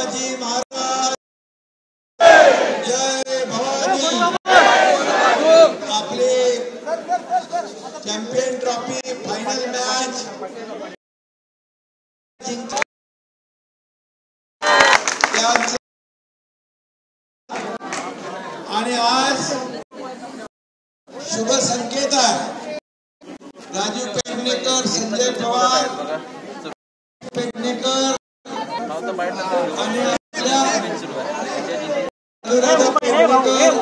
शिवाजी महाराज जय भवानी। आपले champion trophy final match आणि आज शुभ संकेत आहे। राजू पेडणेकर, संजय पवार पेडणेकर आणि अनुराधा पेडणेकर,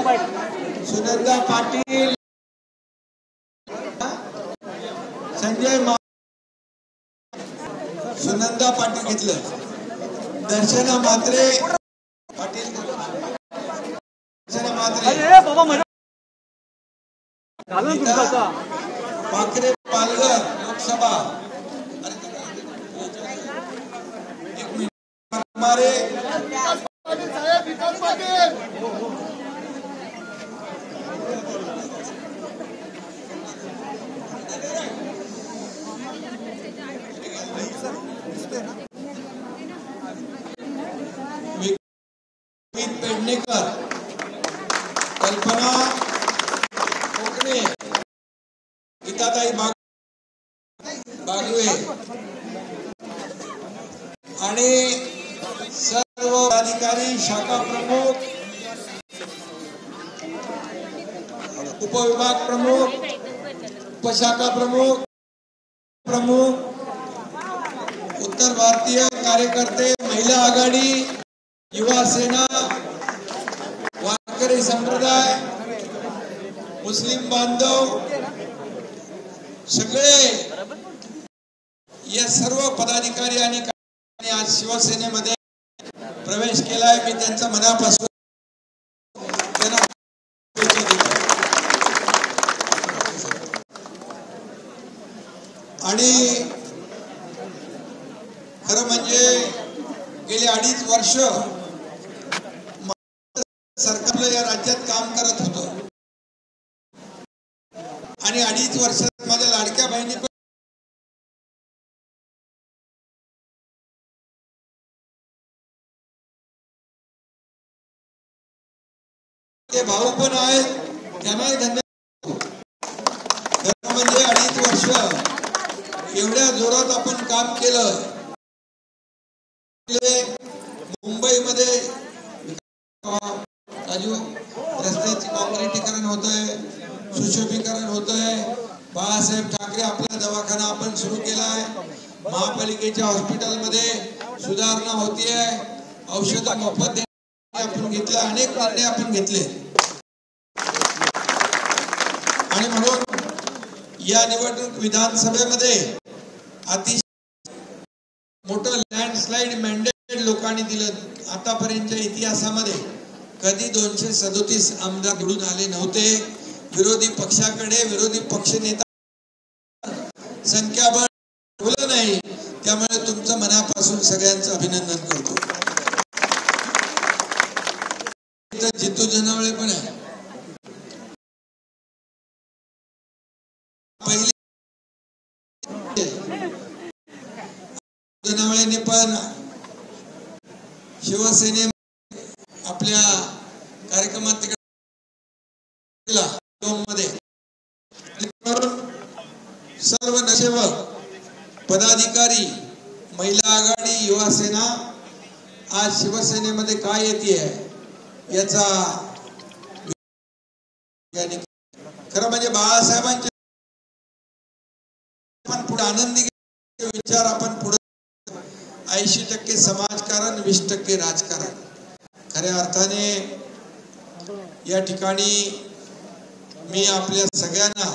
सुनंदा पाटील, संजय सुनंदा पाटील घेतलं, दर्शना म्हात्रे पाटील, दर्शना म्हात्रे, पाखरे पालघर लोकसभा, एक मिनिट हमारे पेडणेकर, कल्पना कोकणे, गीताताई बागवे आणि सर्व अधिकारी, शाखा प्रमुख, उपविभाग प्रमुख, उपशाखा प्रमुख, उत्तर भारतीय कार्यकर्ते, महिला आघाडी, युवा सेना, वारकरी संप्रदाय, मुस्लिम बांधव, सगळे या सर्व पदाधिकारी आणि आज शिवसेनेमध्ये प्रवेश केलाय। मी त्यांचा मनापासून आणि खरं म्हणजे गेली 2.5 वर्ष सरकारला या राज्यात काम करत होतं आणि 2.5 वर्षात माझ्या लाडक्या बहिणी पण ते भाऊ पण आहेत, त्यांनाही धन्यवाद। खरं म्हणजे 2.5 वर्ष एवढ्या जोरात आपण काम केलं। मुंबईमध्ये राजू रस्त्याचे काँक्रिटीकरण होतंय, सुशोभीकरण होतंय, बाळासाहेब ठाकरे आपला दवाखाना आपण सुरू केलाय, महापालिकेच्या हॉस्पिटलमध्ये सुधारणा होतीये, औषध मोफत आपण घेतलं, अनेक निर्णय आपण घेतले आणि म्हणून या निवडणूक विधानसभेमध्ये अतिशय मोठं लँडस्लाइड मॅन्डेट लोकांनी दिलं। आतापर्यंतच्या इतिहासामध्ये कधी 237 आमदार निवडून आले नव्हते। विरोधी पक्षाकडे विरोधी पक्षनेता संख्याबळ ठेवलं नाही, त्यामुळे तुमचं मनापासून सगळ्यांचं अभिनंदन करतो। जितू जनावळे पण आहे, पहिली जनावळेने पण शिवसेने आपल्या कार्यक्रमात तिकडे मध्ये सर्व नगरसेवक, पदाधिकारी, महिला आघाडी, युवा सेना आज शिवसेनेमध्ये काय येते याचा खरं म्हणजे बाळासाहेबांचे आपण पुढे आनंदी विचार, आपण पुढे 80% समाजकारण, 20% राजकारण। खऱ्या अर्थाने या ठिकाणी मी आपल्या सगळ्यांना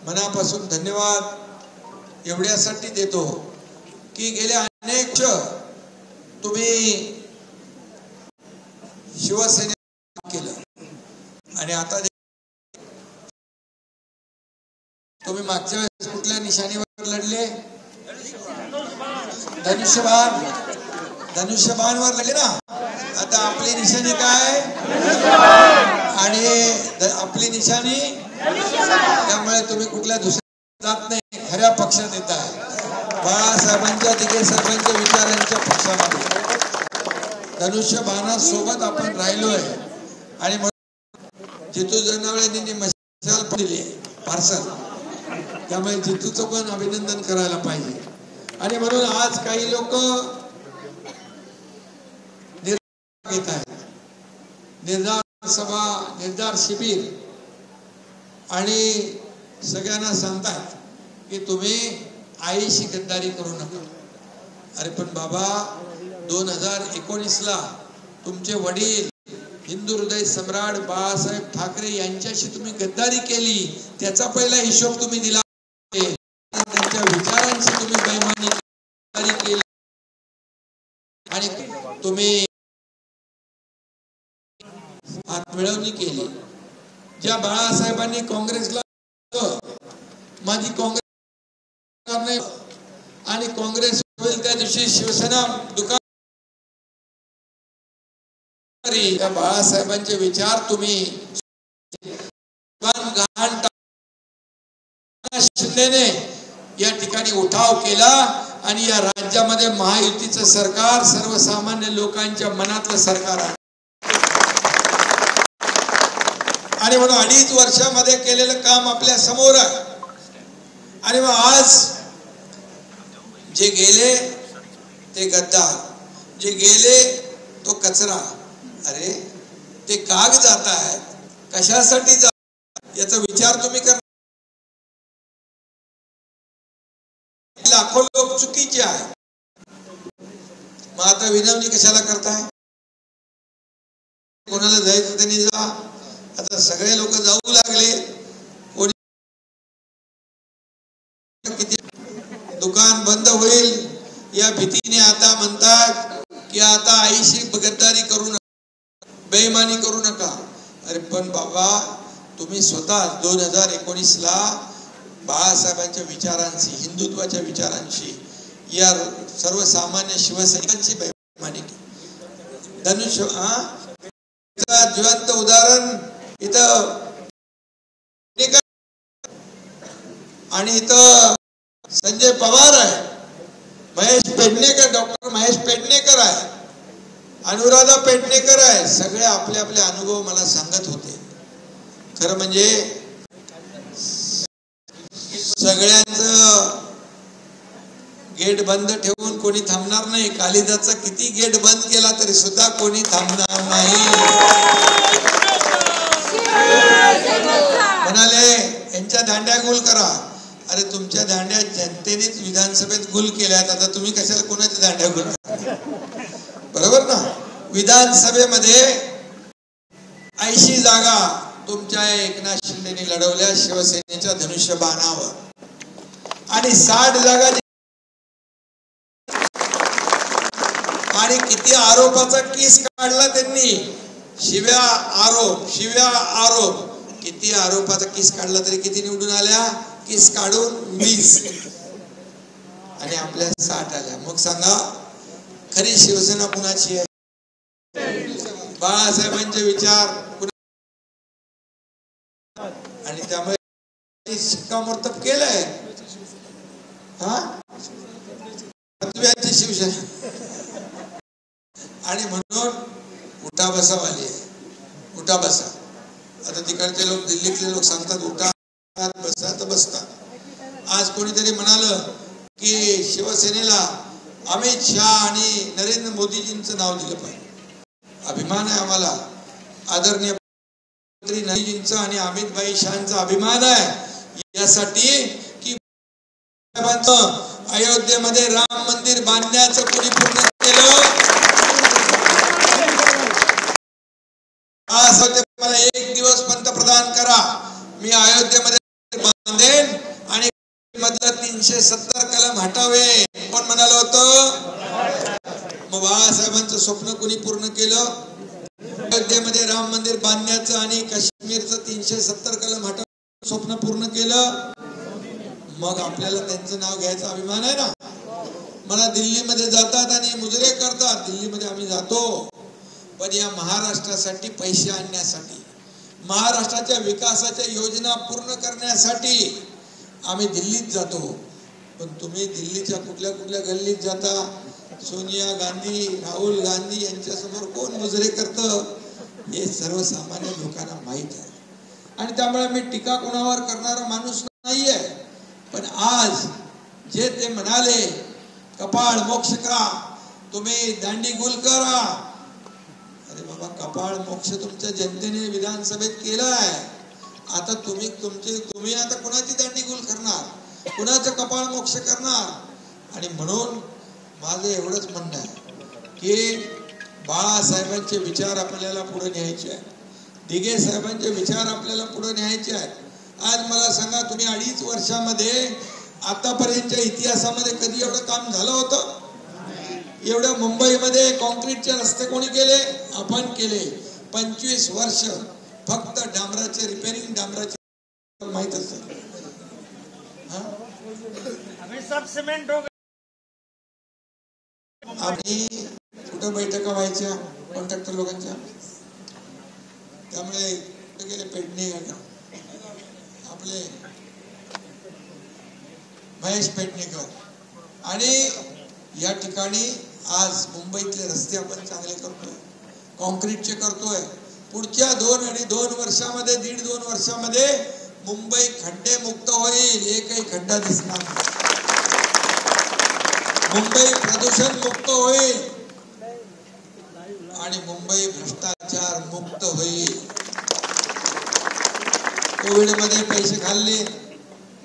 मनापासून धन्यवाद एवढ्यासाठी देतो की गेल्या अनेक वर्ष तुम्ही शिवसेनेत केलं आणि आता तुम्ही मागच्या वेळेस कुठल्या निशाणीवर लढले? धनुष्यबाणवर लढले ना। आता आपली निशाणी काय आणि आपली निशाणी, त्यामुळे तुम्ही कुठल्या दुसऱ्या जात नाही, खऱ्या पक्षात येत आहे, बाळासाहेबांच्या, दिघे साहेबांच्या विचारांच्या पक्षामध्ये। धनुष्यबाणासोबत आपण राहिलोय आणि जितू जनावळेंनी मशाल दिली पार्सल, त्यामुळे जितूचं पण अभिनंदन करायला पाहिजे. आणि म्हणून आज काही लोक निर्धार घेत आहेत, निर्धार सभा, निर्धार शिबिर, आणि सगळ्यांना सांगतात की तुम्ही आईशी गद्दारी करू नका. अरे पण बाबा, 2019ला तुमचे वडील हिंदू हृदय सम्राट बाळासाहेब ठाकरे यांच्याशी तुम्ही गद्दारी केली, त्याचा पहिला हिशोब तुम्ही दिला. त्यांच्या विचारांशी तुम्ही बेईमानी केली आणि तुम्ही हातमिळवणी केली. ज्या बाळासाहेबांनी काँग्रेसला माझी काँग्रेस आणि काँग्रेस होईल त्या दिवशी शिवसेना दुकान, त्या बाळासाहेबांचे विचार तुम्ही शिंदेने या ठिकाणी उठाव केला आणि या राज्यामध्ये महायुतीचं सरकार सर्वसामान्य लोकांच्या मनातलं सरकार आहे. आणि म्हणून 2.5 वर्षामध्ये केलेलं काम आपल्या समोर आहे. आणि मग आज जे गेले ते गद्दार, जे गेले तो कचरा. अरे ते काग जात आहेत, कशासाठी जात याचा विचार तुम्ही कर. लाखो लोक चुकीचे आहेत, मग आता विनवणी कशाला करताय? कोणाला जायचं त्यांनी जा. आता सगळे लोक जाऊ लागले. कोणी किती दुकान बंद होईल या भीतीने आता म्हणतात की आता आईशी गद्दारी करू नका, बेईमानी करू नका. अरे पण बाबा, तुम्ही स्वतः 2019ला बाळासाहेबांच्या विचारांशी, हिंदुत्वाच्या विचारांशी, या सर्वसामान्य शिवसैनिकांची बेईमानी केली. धनुष्य जिवंत उदाहरण इथं आणि इथं संजय पवार आहे, महेश पेडणेकर, डॉक्टर महेश पेडणेकर आहे, अनुराधा पेडणेकर आहे. सगळे आपले आपले अनुभव मला सांगत होते. खरं म्हणजे सगळ्यांचं गेट बंद ठेवून कोणी थांबणार नाही. कालिदासचा किती गेट बंद केला तरी सुद्धा कोणी थांबणार नाही. म्हणाले यांच्या दांड्या गुल करा. अरे तुमच्या दांड्या जनतेनेच विधानसभेत गुल केल्यात, आता तुम्ही कशाला कोणाच्या दांड्या गुल करा? बरोबर ना? विधानसभेमध्ये 80 जागा तुमच्या एकनाथ शिंदेनी लढवल्या शिवसेनेच्या धनुष्यबाणावर, आणि 60 जागा, आणि किती आरोपाचा केस काढला त्यांनी. शिव्या आरोप किती आरोपाचा केस काढला तरी किती निवडून आल्या? केस काढून 20 आणि आपल्या 60 आल्या. मग सांगा खरी शिवसेना कुणाची आहे? बाळासाहेबांचे विचार आणि त्यामुळे शिक्कामोर्तब केलंय. शिवसेना आणि म्हणून उठा बसा वाली आहे. उठा बसा. आता तिकडचे लोक, दिल्लीतले लोक सांगतात उठा बसा, तर बसतात. आज कोणीतरी म्हणालं की शिवसेनेला अमित शहा आणि नरेंद्र मोदीजींचं नाव दिलं पाहिजे. अभिमान आहे आम्हाला, आदरणीय मंत्री नरेंद्रजींचा आणि अमितभाई शहांचा अभिमान आहे यासाठी की अयोध्येमध्ये राम मंदिर बांधण्याचं कोणी पूर्ण केलं. मला 1 दिवस पंतप्रधान करा, मी अयोध्येमध्ये बांधेन आणि मधलं 370 कलम हटावे. कोण म्हणालं होतं? मग बाळासाहेबांचं स्वप्न कोणी पूर्ण केलं? अयोध्येमध्ये राम मंदिर बांधण्याचं आणि काश्मीरचं 370 कलम हटवण्याचं स्वप्न पूर्ण केलं. मग आपल्याला त्यांचं नाव घ्यायचा अभिमान आहे ना. मला दिल्लीमध्ये जातात आणि मुजरे करतात. दिल्लीमध्ये आम्ही जातो, पण या महाराष्ट्रासाठी पैसे आणण्यासाठी, महाराष्ट्राच्या विकासाच्या योजना पूर्ण करण्यासाठी आम्ही दिल्लीत जातो. पण तुम्ही दिल्लीच्या कुठल्या कुठल्या गल्लीत जाता, सोनिया गांधी, राहुल गांधी यांच्यासमोर कोण मुजरे करतं हे सर्वसामान्य लोकांना माहीत आहे. आणि त्यामुळे मी टीका कोणावर करणारा माणूस नाहीये. पण आज जे ते म्हणाले कपाळ मोक्ष करा, तुम्ही दांडी गुल करा. अरे बाबा, कपाळ मोक्ष तुमच्या जनतेने विधानसभेत केलाय. आता तुम्ही आता कुणाची दांडी गुल करणार, कुणाचं कपाळ मोक्ष करणार. आणि म्हणून माझं एवढंच म्हणणं आहे की बाळासाहेबांचे विचार आपल्याला पुढे न्यायचे आहेत. दिघे साहेबांचे विचार आपल्याला पुढे न्यायचे आहेत. आज मला सांगा, तुम्ही 2.5 वर्षामध्ये आतापर्यंतच्या इतिहासामध्ये कधी एवढं काम झालं होतं? एवढ्या मुंबईमध्ये कॉन्क्रीटचे रस्ते कोणी केले? आपण केले. 25 वर्ष फक्त डांबराचे रिपेरिंग, डांबराचे माहित असेल. आणि कुठं बैठका व्हायच्या कॉन्ट्रॅक्टर लोकांच्या, त्यामुळे गेले पेडणेकर, आपले महेश पेडणेकर. आणि या ठिकाणी आज मुंबईतले रस्ते आपण चांगले करतोय, कॉन्क्रीटचे करतोय. पुढच्या 2 वर्षामध्ये 1.5-2 वर्षामध्ये मुंबई खड्डे मुक्त होईल. एकही खड्डा दिसणार नाही. मुंबई प्रदूषण मुक्त होईल आणि मुंबई भ्रष्टाचार मुक्त होईल. कोविड मध्ये पैसे खाल्ले,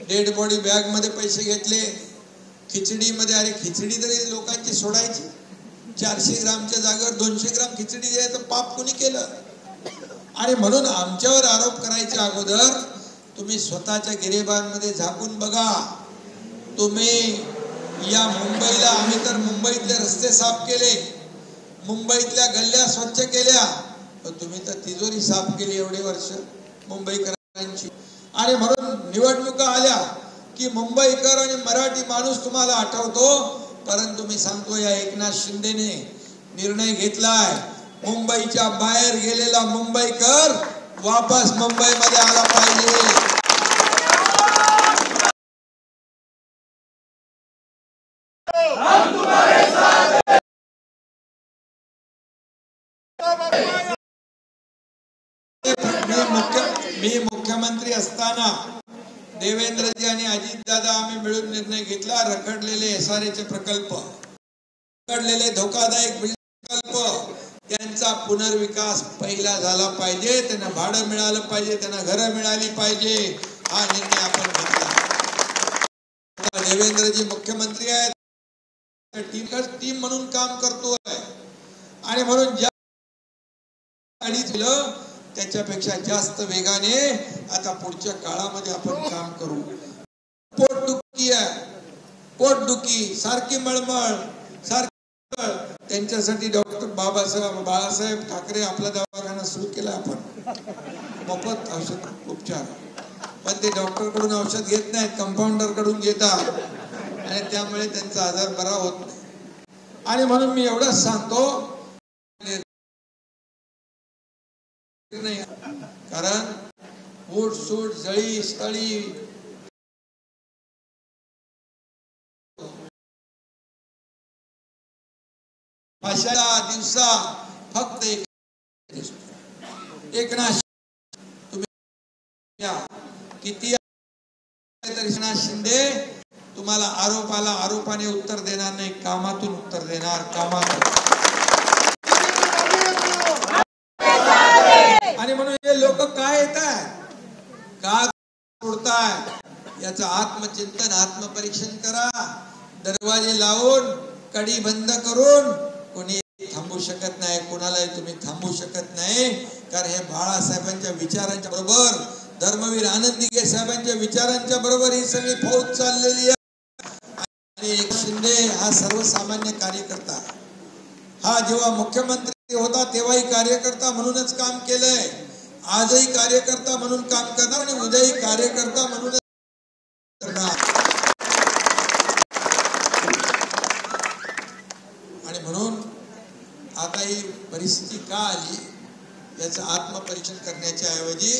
डेड बॉडी बॅग मध्ये पैसे घेतले, खिचडी मध्ये, अरे खिचडी तरी लोकांची सोडायची. 400 ग्रामच्या जागेवर 200 ग्राम खिचडी द्यायचं पाप कोणी केलं? आणि म्हणून आमच्यावर आरोप करायच्या अगोदर तुम्ही स्वतःच्या गिरेबांमध्ये झाकून बघा. तुम्ही या मुंबईला, आम्ही तर मुंबईतले रस्ते साफ केले, मुंबईतल्या गल्ल्या स्वच्छ केल्या, पण तुम्ही तर तिजोरी साफ केली एवढे वर्ष मुंबईकरांची. आणि म्हणून निवडणुका आल्या की मुंबईकर आणि मराठी माणूस तुम्हाला आठवतो. परंतु मी सांगतो, या एकनाथ शिंदेने निर्णय घेतलाय, मुंबईच्या बाहेर गेलेला मुंबईकर वापस मुंबईमध्ये आला पाहिजे. मी मुख्यमंत्री असताना देवेंद्रजी आणि अजितदादा आम्ही मिळून निर्णय घेतला, रखडलेले SRA प्रकल्प, रखडलेले धोकादायक प्रकल्प, त्यांचा पुनर्विकास पहिला झाला पाहिजे. त्यांना भाडं मिळालं पाहिजे, त्यांना घरं मिळाली पाहिजे. हा निर्णय आपण घेतला. देवेंद्रजी मुख्यमंत्री आहेत, टीम म्हणून काम करतोय. आणि म्हणून ज्या त्याच्यापेक्षा जास्त वेगाने आता पुढच्या काळामध्ये आपण काम करू. पोटदुखी आहे, पोटदुखी सारखी मळमळ, सारखी त्यांच्यासाठी डॉक्टर बाळासाहेब ठाकरे आपला दवाखाना सुरू केला आपण, मोफत औषध उपचार. पण ते डॉक्टर कडून औषध घेत नाहीत, कंपाऊंडर कडून घेतात आणि त्यामुळे त्यांचा आजार बरा होत नाही. आणि म्हणून मी एवढंच सांगतो, कारण ऊट सूट जळी स्थळी भाषाला दिवसा फक्त एकनाथ तुम्ही किती तरी शिंदे तुम्हाला आरोपाला आरोपाने उत्तर देणार नाही, कामातून उत्तर देणार, कामातून. आणि म्हणून हे लोक काय येतात, का सोडताय, याचं आत्मचिंतन, आत्मपरीक्षण करा. दरवाजे लावून, कडी बंद करून कोणी थांबू शकत नाही, कोणालाही तुम्ही थांबू शकत नाही. कारण हे बाळासाहेबांच्या विचारांच्या बरोबर, धर्मवीर आनंद दिघे साहेबांच्या विचारांच्या बरोबर ही सगळी फौज चाललेली आहे. आणि एक शिंदे हा सर्वसामान्य कार्यकर्ता, हा जेव्हा मुख्यमंत्री होता तेव्हाही कार्यकर्ता म्हणूनच काम केलंय, आजही कार्यकर्ता म्हणून काम करणार आणि उद्याही कार्यकर्ता म्हणूनच करणार. आणि म्हणून आता ही परिस्थिती का आली याचं आत्मपरीक्षण करण्याच्या ऐवजी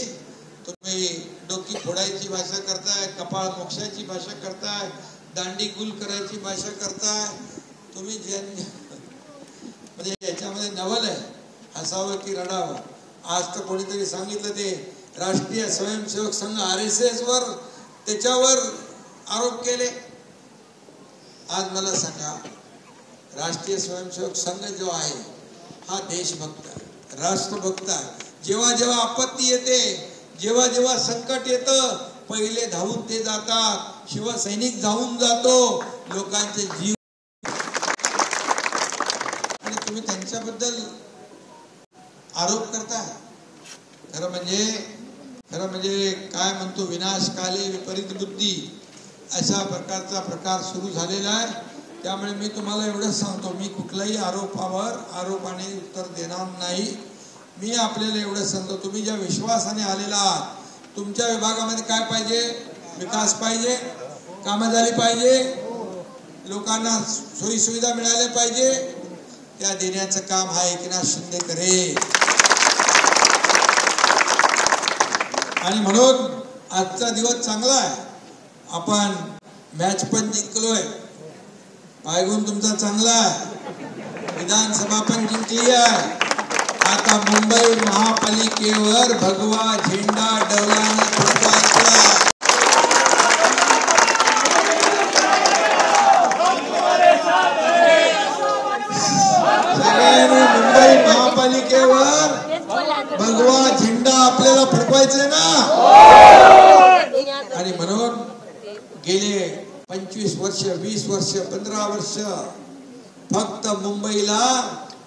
तुम्ही डोकी फोडायची भाषा करताय, कपाळ मोक्षाची भाषा करताय, दांडी गुल करायची भाषा करताय. तुम्ही म्हणजे याच्यामध्ये नवल आहे, हसावं की रडावं. आज तर कोणीतरी सांगितलं ते राष्ट्रीय स्वयंसेवक संघ RSS वर त्याच्यावर आरोप केले. आज मला सांगा, राष्ट्रीय स्वयंसेवक संघ जो आहे हा देशभक्त आहे, राष्ट्रभक्त आहे. जेव्हा जेव्हा आपत्ती येते, जेव्हा जेव्हा संकट येतं, पहिले धावून ते जातात. शिवसैनिक धावून जातो लोकांचे जीव. आणि तुम्ही त्यांच्याबद्दल आरोप करताय. खरं म्हणजे काय म्हणतो, विनाशकाले विपरीत बुद्धी अशा प्रकारचा प्रकार सुरू झालेला आहे. त्यामुळे मी तुम्हाला एवढंच सांगतो, मी कुठल्याही आरोपाने उत्तर देणार नाही. मी आपल्याला एवढं सांगतो, तुम्ही ज्या विश्वासाने आलेला आहात, तुमच्या विभागामध्ये काय पाहिजे? विकास पाहिजे, कामं झाली पाहिजे, लोकांना सोयी सुविधा मिळाल्या पाहिजे, त्या देण्याचं काम हा एकनाथ शिंदे करेल. आणि म्हणून आजचा दिवस चांगला आहे. आपण मॅच पण जिंकलोय, पायगुण तुमचा चांगला आहे, विधानसभा पण जिंकली आहे. आता मुंबई महापालिकेवर भगवा झेंडा डौलाने फडकवायचा. सगळ्यांनी मुंबई महापालिकेवर भगवा झेंडा आपल्याला फडकवायचा ना. आणि म्हणून गेले 25 वर्ष, 20 वर्ष, 15 वर्ष फक्त मुंबईला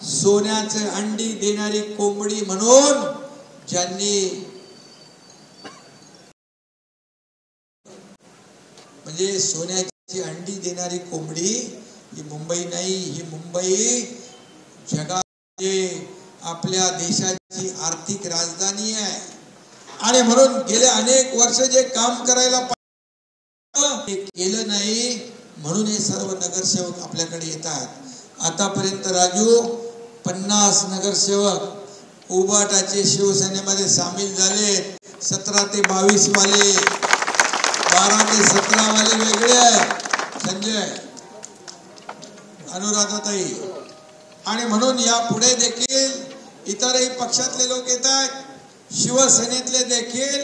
सोन्याचे अंडी देणारी कोंबडी म्हणून ज्यांनी, म्हणजे सोन्याची अंडी देणारी कोंबडी ही मुंबई नाही, ही मुंबई जगाची, आपल्या देशाची आर्थिक राजधानी आहे. आणि म्हणून गेले अनेक वर्ष जे काम करायला ते केलं नाही, म्हणून हे सर्व नगरसेवक आपल्याकडे येतात. आतापर्यंत राजू 50 नगरसेवक उबाटाचे शिवसेनेमध्ये सामील झाले. 17 ते 22 वाले, 12 ते 17 वाले वेगळे आहेत, संजय, अनुराधाताई. आणि म्हणून यापुढे देखील इतरही पक्षातले लोक येत आहेत, शिवसेनेतले देखील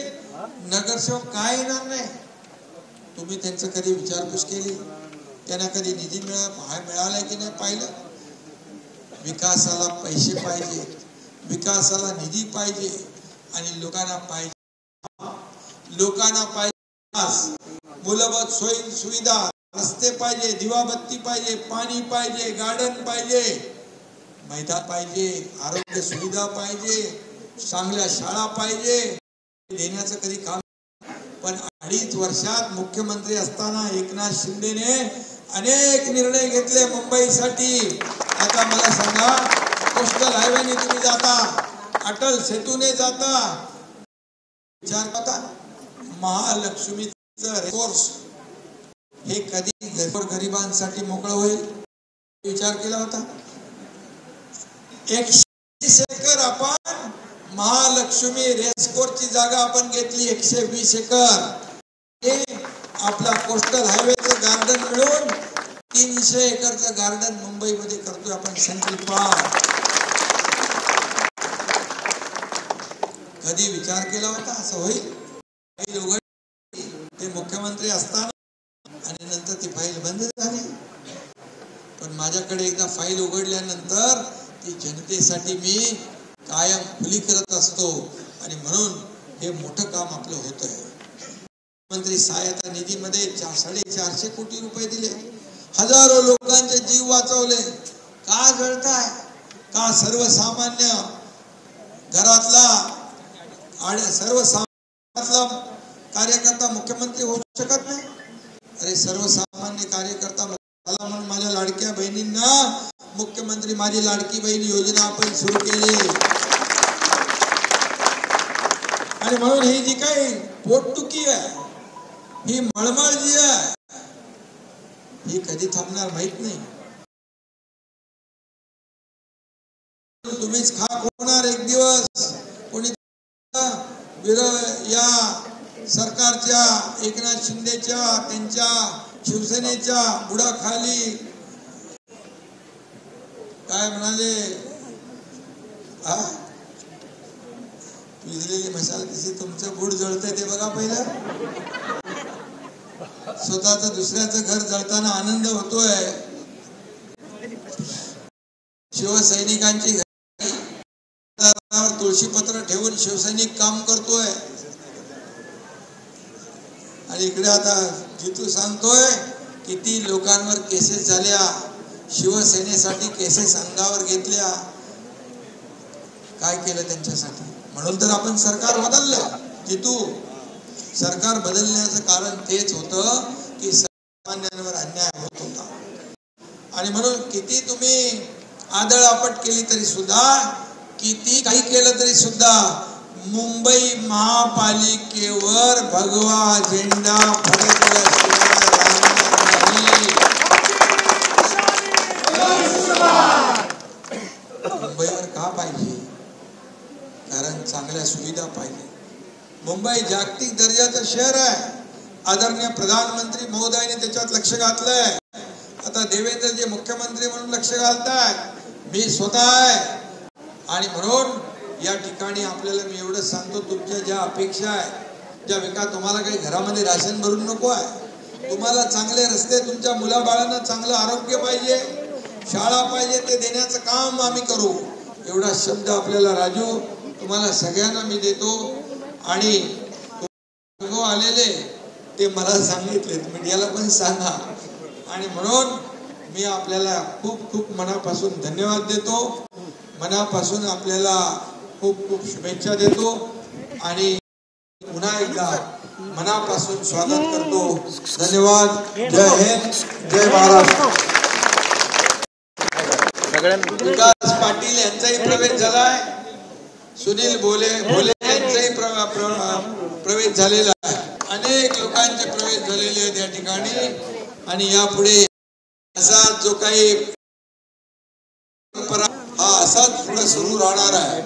नगरसेवक काय येणार नाही. तुम्ही त्यांचं कधी विचारपूस केली? त्यांना कधी निधी मिळालाय की नाही पाहिलं? विकासाला पैसे पाहिजे, विकासाला निधी पाहिजे, आणि लोकांना पाहिजे मूलभूत सोयी सुविधा, रस्ते पाहिजे, दिवाबत्ती पाहिजे, पाणी पाहिजे, गार्डन पाहिजे, मैदान पाहिजे, आरोग्य सुविधा पाहिजे, चांगल्या शाळा पाहिजे. देण्याचं कधी काम. पण 2.5 वर्षात मुख्यमंत्री असताना एकनाथ शिंदेने अनेक निर्णय घेतले मुंबईसाठी. आता मला सांगा, कोस्टल हायवेने तुम्ही जाता, अटल सेतूने जाता, विचार करता महालक्ष्मीचं रेसकोर्स हे कधी गरिबांसाठी मोकळं होईल? विचार केला होता? 120 एकर आपण महालक्ष्मी रेसकोर्सची जागा आपण घेतली, 120 एकर. हे आपला कोस्टल हायवेचं गार्डन मिळून 300 एकरचं गार्डन मुंबईमध्ये करतोय आपण संकल्पात. कधी विचार केला होता असं होईल? फाईल उघडली ते मुख्यमंत्री असताना, आणि नंतर ती फाईल बंद झाली. पण माझ्याकडे एकदा फाईल उघडल्यानंतर ती जनतेसाठी मी कायम खुली करत असतो. आणि म्हणून हे मोठं काम आपलं होतंय. मुख्यमंत्री सहायता निधीमध्ये 450 कोटी रुपये दिले, हजारो लोकांचे जीव वाचवले. का जळताय? का सर्वसामान्य घरातला आणि सर्वसामान्यातला कार्यकर्ता मुख्यमंत्री होऊ शकत नाही? अरे सर्वसामान्य कार्यकर्ता म्हणून माझ्या लाडक्या बहिणींना मुख्यमंत्री माझी लाडकी बहीण योजना आपण सुरू केली. आणि म्हणून ही जी काही पोटदुखी आहे, ही मळमळ जी आहे, ही कधी थांबणार माहित नाही. तुम्हीच खाक होणार एक दिवस. कोणी या सरकारच्या, एकनाथ शिंदेच्या, त्यांच्या शिवसेनेच्या बुडाखाली काय म्हणाले, हा विजलेली मशाल कशी तुमचं बुड जळतंय ते बघा पहिलं. स्वतःच दुसऱ्याचं घर जळताना आनंद होतोय. शिवसैनिकांची तुळशीपत्र ठेवून शिवसैनिक काम करतोय. आणि इकडे आता जितू सांगतोय किती लोकांवर केसेस झाल्या, शिवसेनेसाठी केसेस अंगावर घेतल्या. काय केलं त्यांच्यासाठी? म्हणून तर आपण सरकार बदललं. जितू, सरकार बदलण्याचं कारण तेच होतं की सामान्यांवर अन्याय होत होता. आणि म्हणून किती तुम्ही आदळआपट केली तरी सुद्धा, किती काही केलं तरी सुद्धा मुंबई महापालिकेवर भगवा झेंडा फडकल्याशिवाय राहणार नाही. मुंबईवर का पाहिजे? कारण चांगल्या सुविधा पाहिजे. मुंबई जागतिक दर्जाचं शहर आहे. आदरणीय प्रधानमंत्री महोदयाने त्याच्यात लक्ष घातलंय. आता देवेंद्रजी मुख्यमंत्री म्हणून लक्ष घालताय, मी स्वतः आहे. आणि म्हणून या ठिकाणी आपल्याला मी एवढंच सांगतो, तुमच्या ज्या अपेक्षा आहे, ज्या विका तुम्हाला काही घरामध्ये राशन भरून नको आहे, तुम्हाला चांगले रस्ते, तुमच्या मुलाबाळांना चांगलं आरोग्य पाहिजे, शाळा पाहिजे, ते देण्याचं काम आम्ही करू. एवढा शब्द आपल्याला राजू तुम्हाला सगळ्यांना मी देतो. आणि आलेले ते मला सांगितले, मीडियाला पण सांगा. आणि म्हणून मी आपल्याला खूप खूप मनापासून धन्यवाद देतो, मनापासून आपल्याला खूप खूप शुभेच्छा देतो. आणि पुन्हा एकदा मनापासून स्वागत करतो. धन्यवाद. जय हिंद, जय महाराष्ट्र. विकास पाटील यांचाही प्रवेश झालाय, सुनील भोले यांचाही प्रवेश झालेला आहे. अनेक लोकांचे प्रवेश झालेले आहेत या ठिकाणी. आणि यापुढे असा जो काही परंपरा हा असाच पुढे सुरू राहणार आहे.